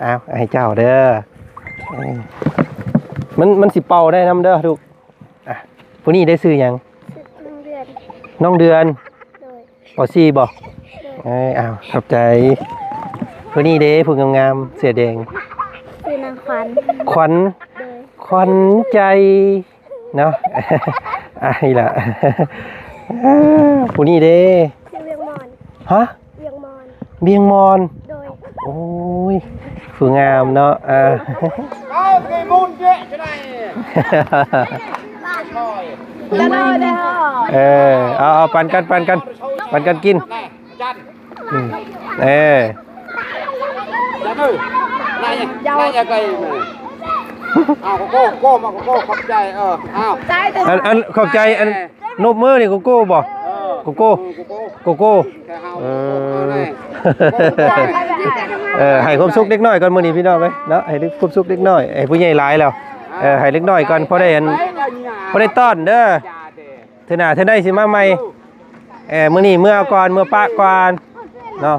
เอาให้เจ้าเด้อมันสิเป่าได้นำเด้อทุกผู้นี้ได้ซื้อยังน้องเดือนปอซี่บอกอ้าวขอบใจผู้นี้เด้ผู้งามๆเสื้อแดงคือนางขวัญขวัญใจเนาะไอ้ล่ะผู้นี้เด้เวียงมอนฮะเวียงมอนโดยโอ้ยผู้งามเนาะเอาไก่มูนเจ๊จะได้จะได้เลยเอาปันกันกินจันอย่าดื้อนายไก่เอาโก้มาโก้ขอบใจเอาอันขอบใจอันนบมือนี่โกโก้บ่โกโก้ให้ความสุขเล็กน้อยก่อนมื้อนี้พี่น้องเอ้ยเนาะให้ความสุขเล็กน้อยให้ผู้ใหญ่หลายแล้วให้เล็กน้อยก่อนพอได้ต้อนเด้อเทื่อหน้าเทื่อใดสิมาใหม่มื้อนี้เมื่อก่อนเมื่อปะก่อนเนาะ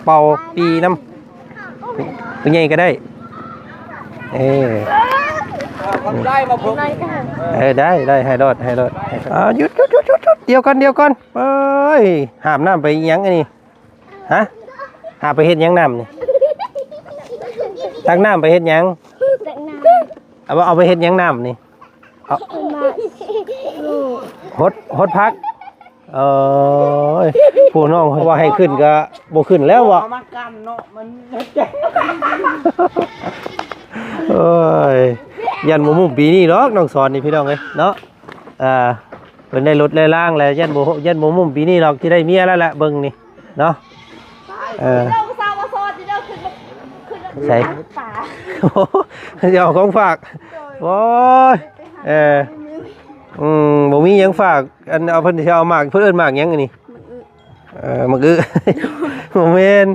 เป่าปีน้ำผู้ใหญ่ก็ได้ได้มาผมได้ให้รอดหยุดเดียวกันเอ้ยหามน้ำไปยังไงนี่ฮะหาไปเฮ็ดยังน้ำนี่ตักน้ำไปเฮ็ดยังเอาไปเฮ็ดยังน้ำนี่ฮดพักผู้น้องว่าให้ขึ้นก็บ่ขึ้นแล้ววะมันกำเนาะมันยันหมูมุมปีนี้หรอกน้องสอนนี่พี่น้องเอ้ยเนาะเป็นได้รถได้ล่างแล้วยันหมูมุมปีนี้หรอกที่ได้เมียแล้วแหละเบิ่งนี่เนาะใส่จะเอาของฝากโอ้ยบ่มียังฝากอันเอาเพิ่นสิเอาหมากเพิ่นเอิ้นหมากยังอันนี้หมากบ่แม่น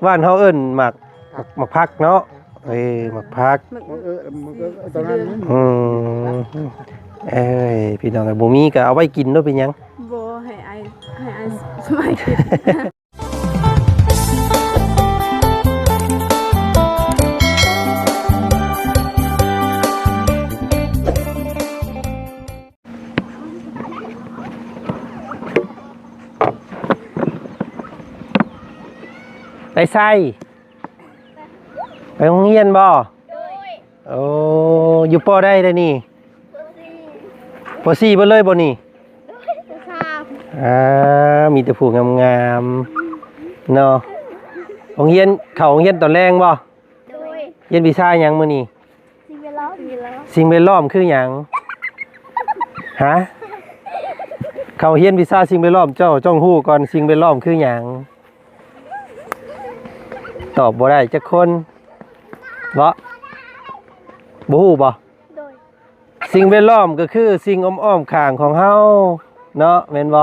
บ้านเฮาเอิ้นหมากพักเนาะหมากพักตอนนั้นพี่น้องบ่มีก็เอาไว้กินเนาะเป็นหยังบ่ให้ไอ้สมัยกินไปใส่ไปโรงเรียนบ่โอ้อยู่ปอได้เลยนี่ปอสี่บ่เลยบ่นี่มีแต่ผู้งามๆเนาะโรงเรียนเข้าโรงเรียนตอนแรงบ่เรียนวิชาหยังมื้อนี้สิ่งแวดล้อมคือหยังฮะเข้าเรียนวิชาสิ่งแวดล้อมเจ้าจ้องฮู้ก่อนสิ่งแวดล้อมคือหยังตอบบ่ได้จักคนบ่ฮู้บ่สิ่งแวดล้อมก็คือสิ่งอ้อมๆข้างของเฮาเนาะแม่นบ่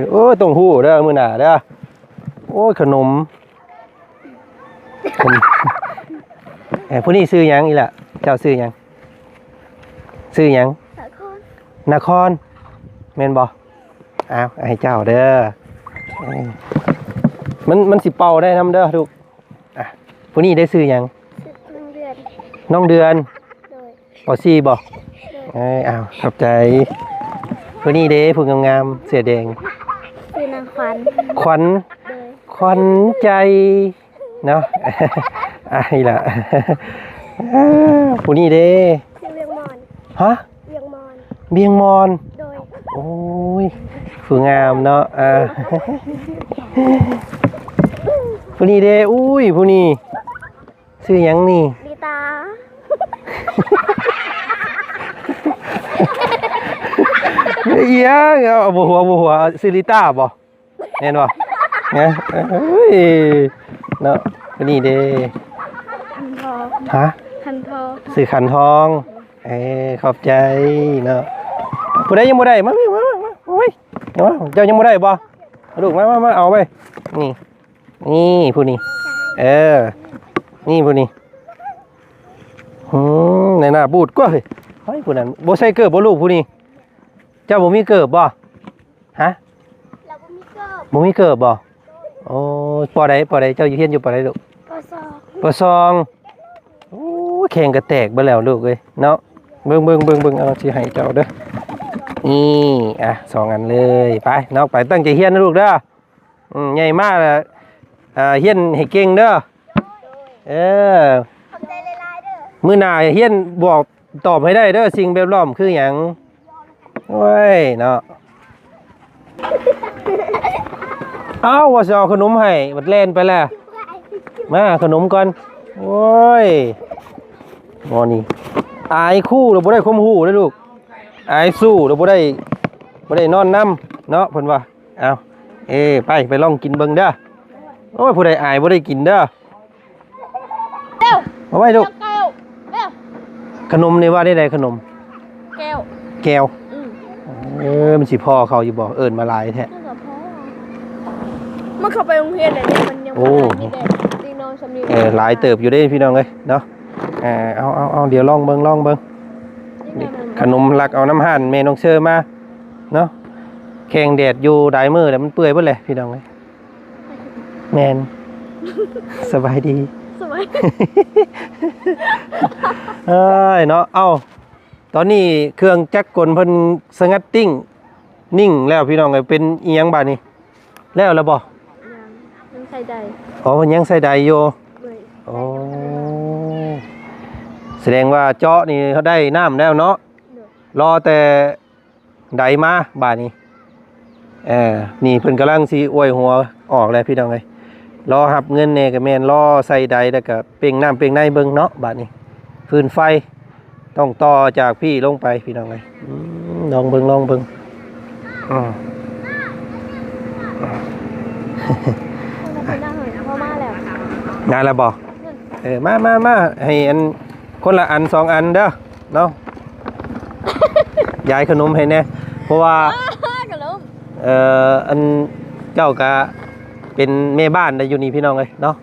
โอ้ต้องฮู้เด้อมื้อหน้าเด้อโอ้ยขนมผู้นี้ซื้อหยังอีล่ะเจ้าซื้อหยังนครแม่นบ่อ้าวให้เจ้าเด้อมันสิเป่าได้นำเด้อทุกผู้นี้ได้ซื้อยังน้องเดือนปอซี่บอกอ้าวขอบใจผู้นี้เด้ผู้งามๆเสื้อแดงคือนางขวัญใจเนาะไอ้ล่ะผู้นี้เด้เวียงมอนฮะเวียงมอนโอ้ยผู้งามเนาะผู้นี้เด้อุ้ยผู้นี้ชื่อยังนี่ดีตายังเอาบัวซิลิต้าบ่เห็นบ่เนี่ยเนาะผู้นี้เด้ฮะสื่อขันทองขอบใจเนาะผู้ใดยังบ่ได้มาโอ้ยเจ้ายังบ่ได้บ่ลูกมาเอาไปนี่ผู้นี้นี่ผู้นี้ในหน้าบูดก็เฮ้ยผู้นั้นบ่ใส่เกิบบ่ลูกผู้นี้เจ้าบ่มีเกิบบ่ฮะเราบ่มี บ่มีเกิบบ่โอ้ปอใดเจ้าอยู่เฮียนอยู่ปอใดลูกปอซองโอ้แข่งกระแตกเบ่แล้วลูกเอ้ยเนาะเบิ่งเอาสิให้เจ้าเด้อนี่อ่ะ2อันเลยไปเนาะไปตั้งใจเฮียนนะลูกเด้อใหญ่มากล่ะเฮียนให้เก่งเด้อเออขอบใจหลายๆเด้อมื้อหน้าเฮียนบอกตอบให้ได้เด้อสิ่งแวดล้อมคือหยังโอ้ยเนาะเอาว่าจะเอาขนมให้บัดเล่นไปแล้วมาขนมก่อนโอ้ยมอนี่อายคู่เราบ่ได้ข่มหูเลยลูกอายสู้เราบ่ได้นอนน้ำเนาะเพิ่นว่าเอาไปลองกินเบิ่งเด้อโอ้ยผู้ใดอายบ่ได้กินเด้อเร็วเอาไว้ลูกขนมนี่ว่าได้ใดขนมแก้วมันสิพ่อเขาอยู่บ่เอิ้นมาหลายแท้มันเข้าไปโรงเรียนเลยเนี่ยมันยังไม่ได้ตีนอนสำนีหลายเติบอยู่ได้พี่น้องเอ้ยเนาะเอาเดี๋ยวลองเบิ่งขนมลักเอาน้ำห่านแม่น้องเชอมาเนาะแข่งแดดอยู่ดายมือแต่มันเปื่อยเบิดเลยพี่น้องเอ้ยแมนสบายดีเอ้ยเนาะตอนนี้เครื่องจักรกลเพิ่นสงัดติ้งนิ่งแล้วพี่น้องเอ้ยเป็นอีหยังบาดนี้แล้วบ่ยังใส่ใดมันยังใส่ใดอยู่โอ้แสดงว่าเจาะนี่เขาได้น้ำแล้วเนาะรอแต่ใดมาบาดนี้นี่เพิ่นกำลังสิอวยหัวออกแล้วพี่น้องเอ้ยรอหับเงินแน่ก็แม่นรอใส่ใดแล้วก็เป่งน้ำเป่งในเบิ่งเนาะบาดนี้ฟืนไฟต้องต่อจากพี่ลงไปพี่น้องเอ้ยลองเบิ่งงานแล้วบอกมาให้อันคนละอัน2อันเด้อเนาะยายขนมให้แน่เพราะว่าอันเจ้ากะเป็นแม่บ้านได้อยู่นี่พี่น้องเลยเนาะ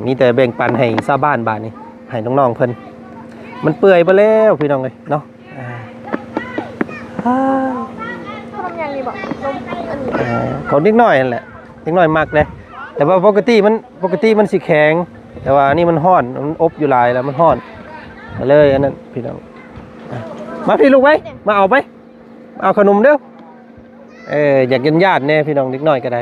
มีแต่แบ่งปันให้ชาวบ้านนี้ให้น้องๆเพิ่นมันเปื่อยไปแล้วพี่น้องเลยเนาะทำยังไงบอกเขานิดหน่อยนั่นแหละนิดหน่อยมากเลยแต่ว่าปกติมันสิแข็งแต่ว่านี่มันห้อนมันอบอยู่หลายแล้วมันห้อนเลยอันนั้นพี่น้องมาพี่ลูกไว้มาเอาไปเอาขนมเด้ออยากกินญาติแน่พี่น้องนิดหน่อยก็ได้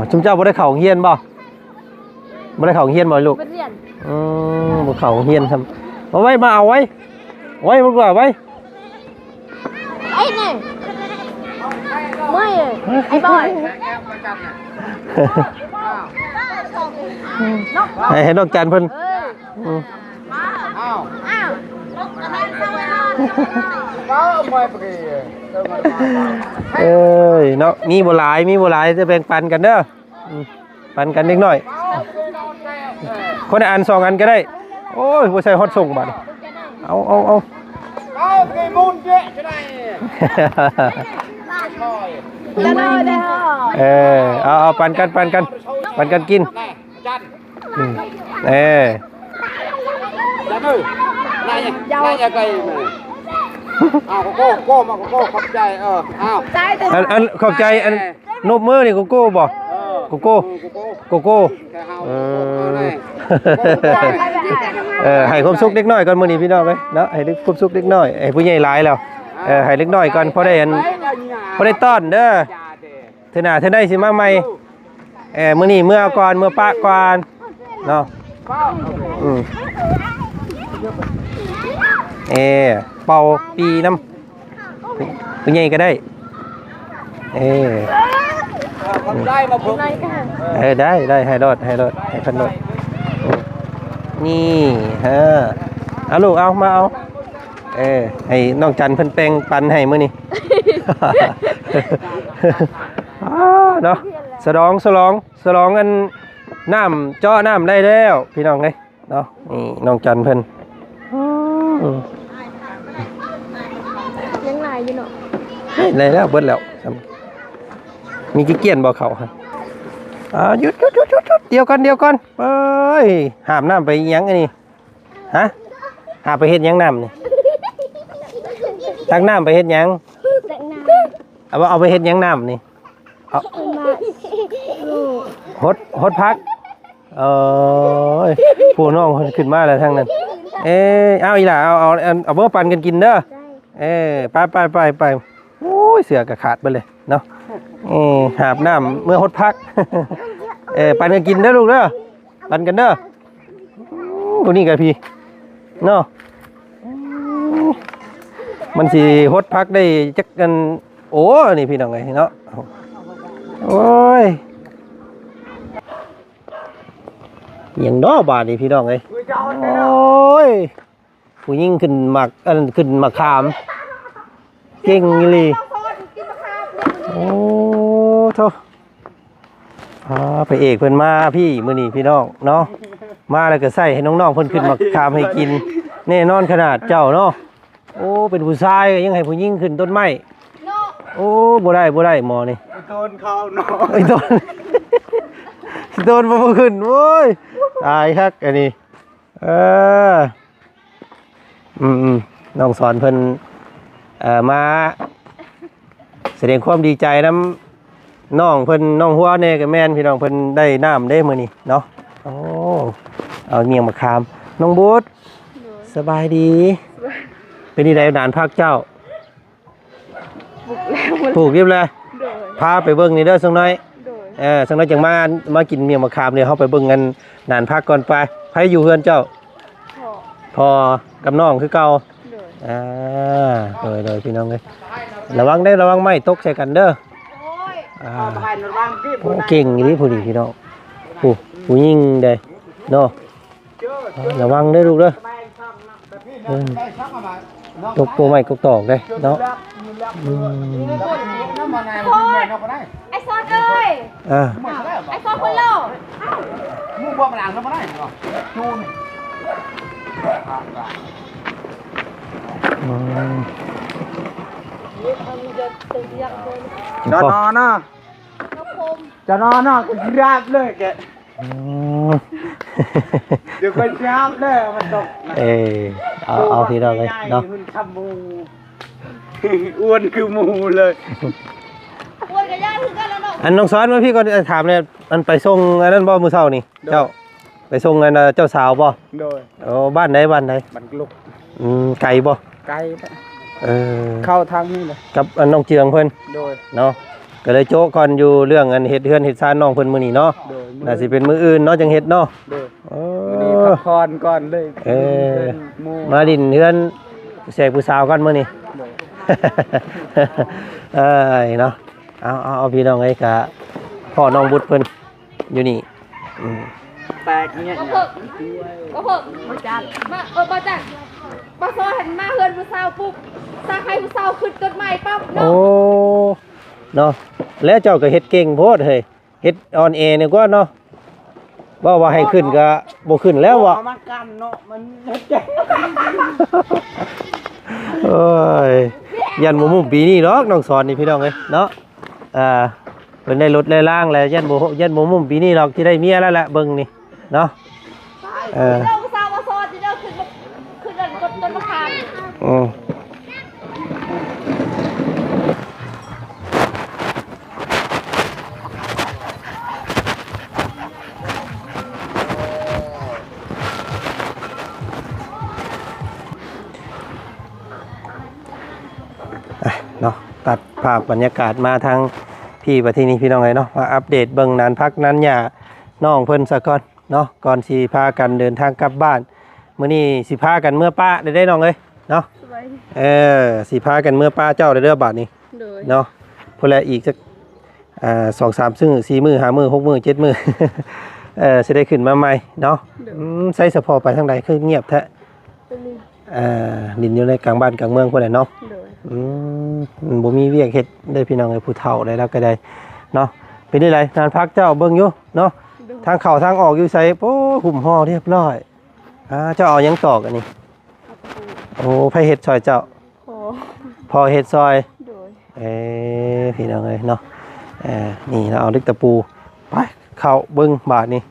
จุ่มเจ้าบ่ได้เข่าเฮียนบ่ได้เข่าเฮียนบ่ลูกบ่เข่าเฮียนทำเอาไว้มาเอาไว้มันกว่าไว้ไอ้เนี่ยไม่ไอ้บอยให้นอกจานเพิ่นเนาะมีบ่หลายจะแบ่งปันกันเด้อปันกันนิดหน่อยคนละอัน2อันก็ได้โอ้ยบ่ใส่ฮอตส่งบัดเอาไก่มูนเจ๊จะได้เอาปันกันกินจันจันนายไก่โก้มาโก้ขอบใจอันขอบใจอันนบมือนี่โก้บอกโก้ให้ความสุขเล็กน้อยก่อนมื้อนี้พี่น้องเอ้ยเนาะให้ความสุขเล็กน้อยให้ผู้ใหญ่หลายแล้วให้เล็กน้อยก่อนพอได้ต้อนเด้อเทื่อหน้าเทื่อใดสิมาใหม่มื้อนี้เมื่อก่อนเมื่อปะก่อนเนาะเป่าปีน้ำผู้ใหญ่ก็ได้ได้มาผมได้ให้รถให้พันรถนี่เอาลูกเอามาเอาให้น้องจันเพิ่นแปลงปันให้มื้อนี้เนาะสลองอันน้ำเจาะน้ำได้แล้วพี่น้องเลยเนาะนี่น้องจันเพิ่นยังไงอยู่เนาะได้แล้วเบิดแล้วมีกี่เกี้ยนบ่เขาฮะหยุดเดี๋ยวก่อนเอ้ยหามน้ำไปยังไงนี่ฮะ หาไปเฮ็ดหยังน้ำนี่ตักน้ำไปเฮ็ดหยัง แต่น้ เอาไปเฮ็ดหยังน้ำนี่ ำมาลูก ฮดพักผู้น้องเพิ่นขึ้นมาแล้วทางนั้นเอาอีหล่ะเอาเบิ่งปั่นกันกินเด้อไปโอ้ยเสือก็ขาดไปเลยเนาะหาบน้ำเมื่อฮดพัก ปั่นกันกินเด้อลูกเด้อปั่นกันเด้อตัวนี้กับพี่เนาะมันสิฮดพักได้จักกันโอ้นี่พี่น้องไงเนาะโอ้ยอย่างน้อบาดนี่พี่น้องไงโอ้ยผู้ยิ่งขึ้นหมักขึ้นมาขามเก่งเลยโอ้โธ่พระเอกเพิ่นมาพี่มื้อนี้พี่น้องเนาะมาแล้วก็ใส่ให้น้องๆเพิ่นขึ้นมาขามให้กินแน่นอนขนาดเจ้าเนาะโอ้เป็นผู้ชายยังให้ผู้หญิงขึ้นต้นไม้โอ้บ่ได้หมอนี่ต้นเขาเนาะไอ้ต้นบ่ขึ้นโอ้ยตายคักอันนี้น้องสอนเพิ่นมาแสดงความดีใจนำน้องเพิ่นน้องหัวแน่กับแม่นพี่น้องเพิ่นได้น้ำได้มื้อนี้เนาะโอ้เอาเมียงมะขามน้องบูดสบายดีเป็นนี่ได้นานพักเจ้าปลูกเรียบเลยพาไปเบิ่งนี่เด้อสักหน่อยสักหน่อยจังมากินเมียงมะขามเนี่ยเฮาไปเบิ่งกันนานพักก่อนไปไผอยู่เฮือนเจ้าพอกับน้องคือเก่าโดยพี่น้องเอ้ยระวังไม้ตกใส่กันเด้อเก่งนี่ผู้ดีพี่น้องผู้ยิ่งเด้เนาะระวังเด้อลูกเด้อตกโปไม้ตกตอกเด้เนาะไอ้ซอนเอ้ยไอ้ซอนคนโลมึงบ่มาหลังแล้วบ่ได้เหรอจูนจะนอนนะจะนอนนะก็ราบเลยแกเดี๋ยวก็ราบเลยมันตกเอาทีเราเลยเนาะอ้วนคือหมูเลยอ้วนกับย่าคือกันแล้วเนาะอันน้องซ้อนมาพี่ก็ถามเลยอันไปส่งอันนั้นบ่มื้อเช้านี่เจ้าไปส่งอันเจ้าสาวบ่โดยบ้านไหนบ้านลูกไกลบ่ไกลเข้าทางนี้เลยกับอันน้องเจืองเพิ่นโดยเนาะก็เลยโจ๊กก่อนอยู่เรื่องอันเฮ็ดเฮือนเฮ็ดซ่านน้องเพิ่นมื้อนี้เนาะน่าสิเป็นมื้ออื่นเนาะจังเฮ็ดเนาะมื้อนี้พักผ่อนก่อนเลยมาดินเฮือนแสกผู้สาวก่อนมื้อนี้เนาะเอาพี่น้องไอ้กะพ่อน้องบุตรเพิ่นอยู่นี่แตกเนี่ยก็เพิ่มมาจัดมามาจัดมาซอหันมาเฮือนผู้สาวปุ๊บสร้างให้ผู้สาวขึ้นต้นไม้ปั๊บเนาะเนาะแล้วเจ้าก็เฮ็ดเก่งโพดเฮ้ยเฮ็ดออนแอร์นี่กว่าเนาะว่าให้ขึ้นก็บ่ขึ้นแล้วว่ะมันกันเนาะมันเฮ็ดจังเอ้ยยันบ่มุมปีนี้ดอกน้องสอนนี่พี่น้องเอ้ยเนาะเพิ่นได้รถได้ล่างแล้วยันบ่มุมปีนี้ดอกที่ได้เมียแล้วแหละเบิ่งนี่เนาะเราผู้สาวมาซอที่เราขึ้นต้นมะขามเนาะตัดภาพบรรยากาศมาทางพี่ประเทศนี้พี่น้องเลยเนาะมาอัปเดตเบิ่งนานพักนั้นอย่าน้องเพิ่นซะก่อนเนาะก่อนสิพากันเดินทางกลับบ้านมื้อนี้สิพากันเมื่อป้าได้น้องเอ้ยเนาะสิพากันเมื่อป้าเจ้าได้เด้อบาดนี้เนาะพุ่นละอีกสัก2-3ซึ่ง4มื้อ5มื้อ6มื้อ7มื้อสิได้ขึ้นมาใหม่เนาะใส่สะพอไปทางใดคือเงียบแท้ดินอยู่ในกลางบ้านกลางเมืองพุ่นแหละเนาะบ่มีเวียกเฮ็ดได้พี่น้องไอ้ผู้เฒ่าได้แล้วก็ได้เนาะเป็นได้ไรนานพักเจ้าเบิ่งอยู่เนาะทางเข้าทางออกอยู่ไสโอ้หุ่มห่อเรียบร้อยเจ้าเอาหยังตอกอันนี้โอ้ไผเฮ็ดซอยเจ้าพอเฮ็ดซอยพี่น้องเอ้ยเนาะนี่เราเอาดึกตะปูไปเข้าเบิ่งบาดนี้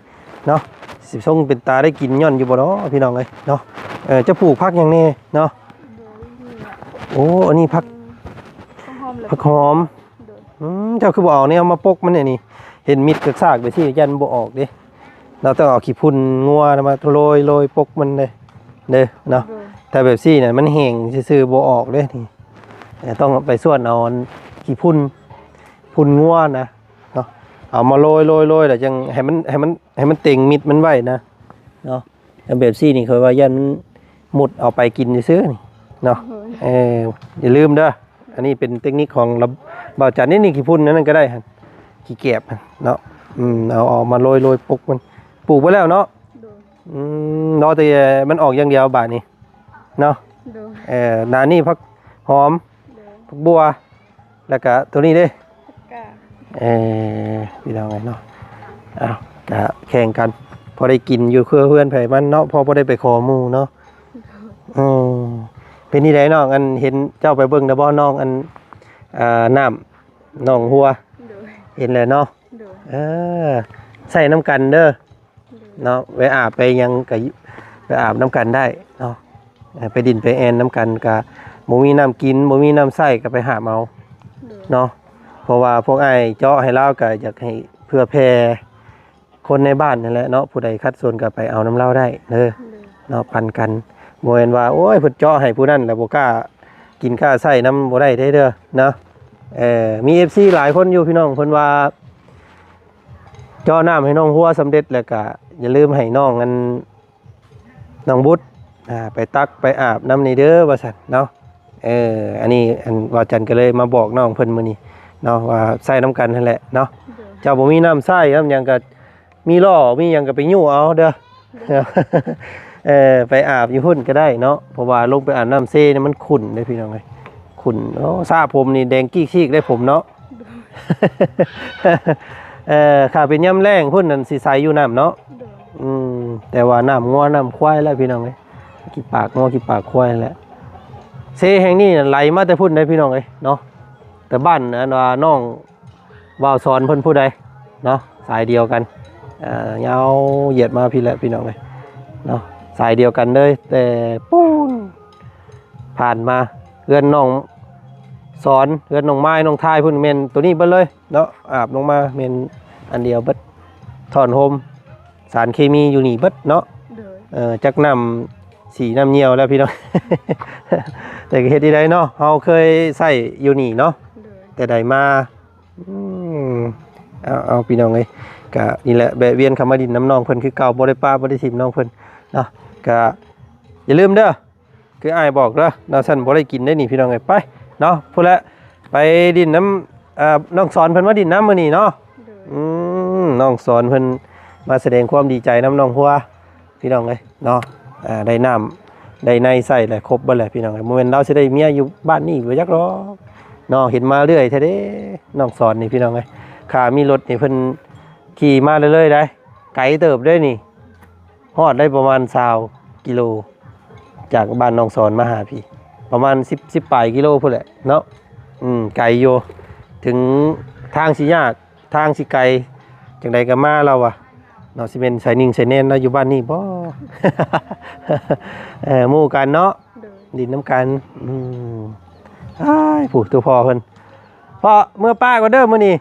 เนาะสิส่งเป็นตาได้กินย่อนอยู่บ่เนาะพี่น้องเอ้ยเนาะ จะปลูกผักหยังแน่เนาะโอ้อันนี้ผัก หอมเลย ผักหอมเจ้าคือบ่เอาเนี่ยเอามาปกมันเนี่ยนี่เห็นมิดกับซากไปสิยันบ่ออกเด้เราต้องเอาขี้พุ่นงัวมาโรยปกมันเลยเด้อเนาะแต่แบบซี่เนี่ยมันแห้งซื่อๆบ่ออกเด้นี่ต้องไปส่วนเอาขี้พุ่นงัวนะเนาะเอามาโรยแล้วจังให้มันเต็งมิดมันไว้นะเนาะแต่แบบซี่นี่เคยว่ายันหมุดเอาไปกินซื่อๆนี่เนาะอย่าลืมเด้ออันนี้เป็นเทคนิคของบ่าวจันนี่ขี้พุ่นนั่นก็ได้ฮะขี้เก็บเนาะเอามาโรยปกมันปลูกไว้แล้วเนาะรอแต่มันออกอย่างเดียวบาดนี้เนาะนานี่ผักหอมผักบัวแล้วก็ตัวนี้เด้พี่น้องไงเนาะอ้าวก็แข่งกันพอได้กินอยู่เพื่อนไผมันเนาะพอได้ไปขอหมู่เนาะเป็นนี่ได้น้องอันเห็นเจ้าไปเบิ่งนะบ่น้องอันน้ำน้องหัวเห็นแล้วเนาะใส่น้ำกันเด้อเนาะไปอาบไปยังก็ไปอาบน้ำกันได้เนาะไปดินไปแอนน้ำกันก็บ่มีน้ำกินบ่มีน้ำใส่ก็ไปหาเอาเนาะเพราะว่าพวกไอ้เจาะให้เล่าก็อยากให้เพื่อแพร่คนในบ้านนั่นแหละเนาะผู้ใดคัดส่วนก็ไปเอาน้ำเหล้าได้เด้อเนาะปันกันบ่แม่นว่าโอ้ยเพิ่นเจาะให้ผู้นั้นแล้วบ่กล้ากินกล้าใส่น้ำบ่ได้เด้อเนาะมี FC หลายคนอยู่พี่น้องเพิ่นว่าเจาะน้ำให้น้องหัวสำเร็จแล้วก็อย่าลืมให้น้องน้องบุตรไปตักไปอาบน้ำนี่เด้อว่าซั่นเนาะอันนี้ว่าจันก็เลยมาบอกน้องเพิ่นมื้อนี้เนาะว่าใส่น้ำกันนั่นแหละเนาะเจ้าบ่มีน้ำใส่น้ำหยังก็มีล่อมีหยังก็ไปยู่เอาเด้อไปอาบอยู่หุ่นก็ได้เนาะเพราะว่าลงไปอาบน้ำเซ่เนี่ยมันขุ่นได้พี่น้องเอ้ยขุ่นโอ้ซาผมนี่แดงกี้ชีกได้ผมเนาะข้าเป็นย่ำแรงพุ่นนั่นสิใสอยู่น้ำเนาะแต่ว่าน้ำงัวน้ำควายแล้วพี่น้องเอ้ยกี่ปากงัวกี่ปากควายแหละเซ่แห่งนี้ไหลมาแต่พุ่นได้พี่น้องเอ้ยเนาะแต่บ้านอันว่าน้องว่าวสอนเพิ่นผู้ใดเนาะสายเดียวกันยาวเหยียดมาพี่แหละพี่น้องเอ้ยเนาะสายเดียวกันเลยแต่ปูนผ่านมาเอื้อนน้องสอนเอื้อนน้องไม้น้องทายพุ่นเมนตัวนี้เบิดเลยเนาะอาบลงมาเมนอันเดียวเบิดถอนโฮมสารเคมีอยู่นี่เบิดเนาะจักน้ำสีน้ำเหี่ยวแล้วพี่น้อง แต่เฮ็ดที่ใดเนาะเฮาเคยใส่อยู่นี่เนาะแต่ใดมาเอาพี่น้องเอ้ยก็นี่แหละแบะเวียนคำว่าดินน้ำนองเพิ่นคือเก่าบ่ได้ป้าบ่ได้ทิ่มน้องเพิ่นเนาะก็อย่าลืมเด้อคืออ้ายบอกเด้อเราสั่นบ่ได้กินได้นี่พี่น้องเอ้ยไปเนาะพูดแล้วไปดินน้ำน้องสอนเพิ่นว่าดินน้ำมื้อนี้เนาะน้องสอนเพิ่นมาแสดงความดีใจน้ำน้องหัวพี่น้องเอ้ยเนาะได้น้ำได้ในใส่แหละครบบ่แหละพี่น้องเอ้ยบ่แม่นเราสิได้เมียอยู่บ้านนี้บ่จักหรอกเนาะเห็นมาเรื่อยแท้เด้น้องสอนนี่พี่น้องเอ้ยข้ามีรถนี่เพิ่นขี่มาเรื่อยๆได้ไกลเติบได้นี่ฮอดได้ประมาณ20กิโลจากบ้านน้องสอนมาหาพี่ประมาณ10ปลายกิโลพุ่นแหละเนาะไกลอยู่ถึงทางสิยากทางสิไกลจังใดก็มาเราอะเนาะสิเป็นไสนิ่งไสแน่นเนาะอยู่บ้านนี่บ่ หมู่กันเนาะดินน้ำกันอ้ายผู้ตัวพ่อเพิ่นพ่อเมื่อป้าก่อนเด้อมื้อนี้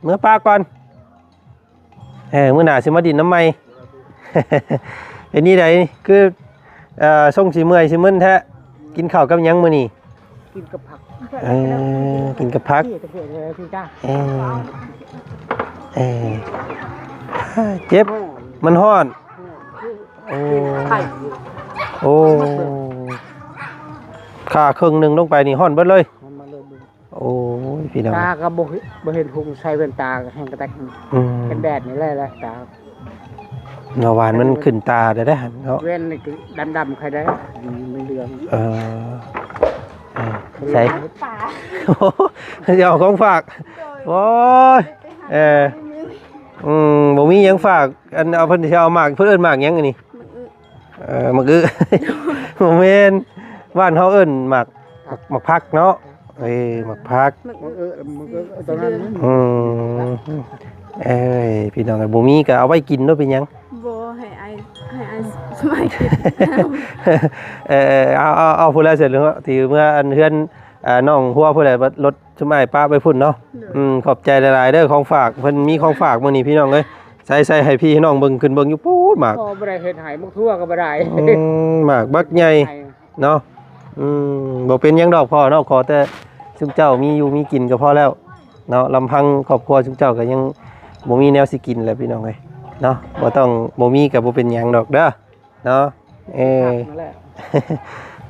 เมื่อป้าก่อนมื้อหน้าสิมาดินน้ำใหม่ ไอ้นี่ไดคือส่งสิเมื่อยสิมึนแท้กินข้าวกับหยังมื้อนี้กินกับผักกินกับผักเจ็บมันฮ้อนโอ้ขาครึ่งหนึงลงไปนี่ฮ้อนเบิดเลยโอ้ยพี่น้องตาก็บ่เห็นพุงใส่แว่นตาแห้งกระแตกเป็นแดดนี่แหละตาเนาะหวานมันขึ้นตาได้หั่นเนาะเว้นนี่ดำๆใครได้ไม่เหลืองใส่เดี๋ยวของฝากโอ้ยบ่มีหยังฝากอันเอาเพิ่นสิเอาหมากเพิ่นเอิ้นหมากหยังอันนี้หมากบ่แม่นบ้านเฮาเอิ้นหมากพักเนาะหมากพักตอนนั้นพี่น้องบ่มีก็เอาไว้กินเนาะเป็นหยังบ่ให้ไอ สมัยคิด เอาพูดแล้วเสร็จแล้วที่เมื่ออันเพื่อนน้องหัวพูดแล้วรถสมัยป้าไปพุ่นเนาะขอบใจหลายๆเด้อของฝากเพิ่นมีของฝากมื้อนี้พี่น้องเอ้ยใส่ให้พี่ให้น้องเบิ่งขึ้นเบิ่งอยู่ปู๊ดหมาก พอบ่ได้เฮ็ดให้มุกทั่วก็บ่ได้ หมากบักใหญ่เนาะบ่เป็นหยังดอกพ่อเนาะขอแต่ซุมเจ้ามีอยู่มีกินก็พอแล้วเนาะลำพังครอบครัวซุมเจ้าก็ยังบ่มีแนวสิกินแหละพี่น้องเอ้ยเนาะบ่ต้องบ่มีก็บ่เป็นหยังดอกเด้อเนาะนั่นแหละ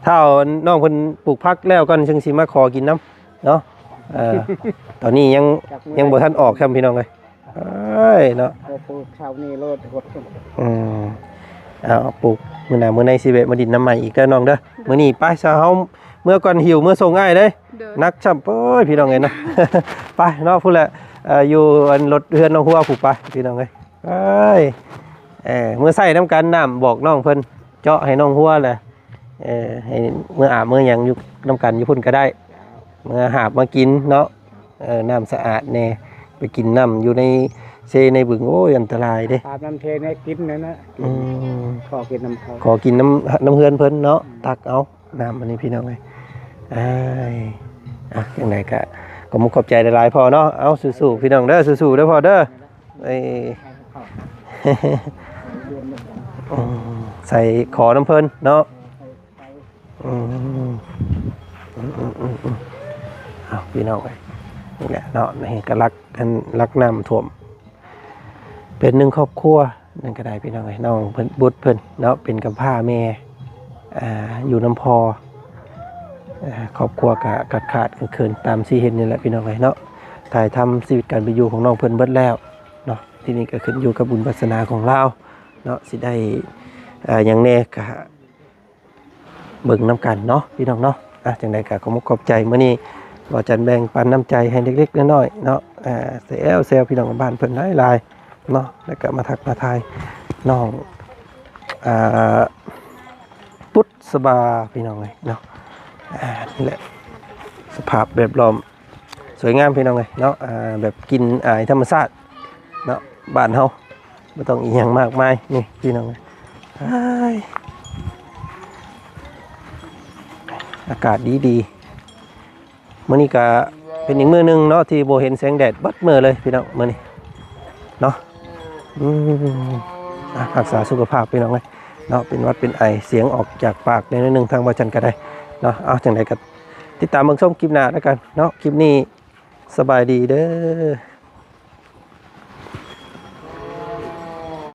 ถ้าน้องเพิ่นปลูกผักแล้วก่อนจึงสิมาขอกินน้ำเนาะตอนนี้ยังบ่ทันออกครับพี่น้องเอ้ยเอ้ยเนาะ พอปลูกเช้านี้โลดหดขึ้น เอาปลูกมื้อหน้ามื้อในสิเวะมาดินน้ำใหม่อีกเด้อน้องเด้อมื้อนี้ไปซะเฮาเมื่อก่อนหิวเมื่อส่งง่ายเด้นักช้ำเอ้ยพี่น้องเอ้ยเนาะ ไปเนาะพุ่นแหละอยู่อันรถเฮือนน้องหัวผูกไปพี่น้องเอ้ยเอ้ยเมื่อใส่น้ำกันน้ำบอกน้องเพิ่นเจาะให้น้องหัวแหละให้เมื่ออาบเมื่อหยังอยู่น้ำกันอยู่พุ่นก็ได้เมื่อหาบมากินเนาะน้ำสะอาดแน่ไปกินน้ำอยู่ในเซในบึงโอ้ยอันตรายเด้ อาบน้ำเทในกินนั่นนะขอกินน้ำเขา ขอกินน้ำเฮือนเพิ่นเนาะตักเอาน้ำอันนี้พี่น้องเลยอย่างไรก็มุขขอบใจหลายๆพอเนาะเอาสู้ๆพี่น้องเด้อสู้ๆเด้อพอเด้อใส่ขอน้ำเพิ่นเนาะเอาพี่น้องไปนี่แหละเนาะนี่ก็รักน้ำท่วมเป็นหนึ่งครอบครัวนั่นก็ได้พี่น้องไอ้น้องเพิ่นบุตรเพิ่นเนาะเป็นกับผ้าแม่อยู่น้ำพอครอบครัวก็ขาดเขินตามที่เห็นนี่แหละพี่น้องไอ้เนาะถ่ายทำชีวิตการไปอยู่ของน้องเพิ่นเบิดแล้วเนาะที่นี่ก็ขึ้นอยู่กับบุญวาสนาของเราเนาะสิได้อย่างแน่ก็เบิ่งน้ำกันเนาะพี่น้องเนาะจังใดก็ขอขอบใจมื้อนี้บ่จันแบ่งปันน้ำใจให้เล็กๆน้อยๆเนาะเซลพี่น้องบ้านเพิ่นหลายๆเนาะแล้วก็มาทักมาทายน้องพุทธสบาพี่น้องเลยเนาะนี่แหละสภาพแบบล้อมสวยงามพี่น้องเลยเนาะแบบกินธรรมชาติเนาะบ้านเฮาไม่ต้องอีหยังมากมายนี่พี่น้องเลยอากาศดีๆมื้อนี้ก็เป็นอีกมื้อนึงเนาะที่บ่เห็นแสงแดดบัดมื้อเลยพี่น้องมื้อนี้เนาะรักษาสุขภาพพี่น้องเลยเนาะเป็นวัดเป็นไอเสียงออกจากปากในนิดนึงทางบาจันก็ได้เนาะเอาจังไดก็ติดตามเบิ่งชมคลิปหน้าแล้วกันเนาะคลิปนี้สบายดีเด้อ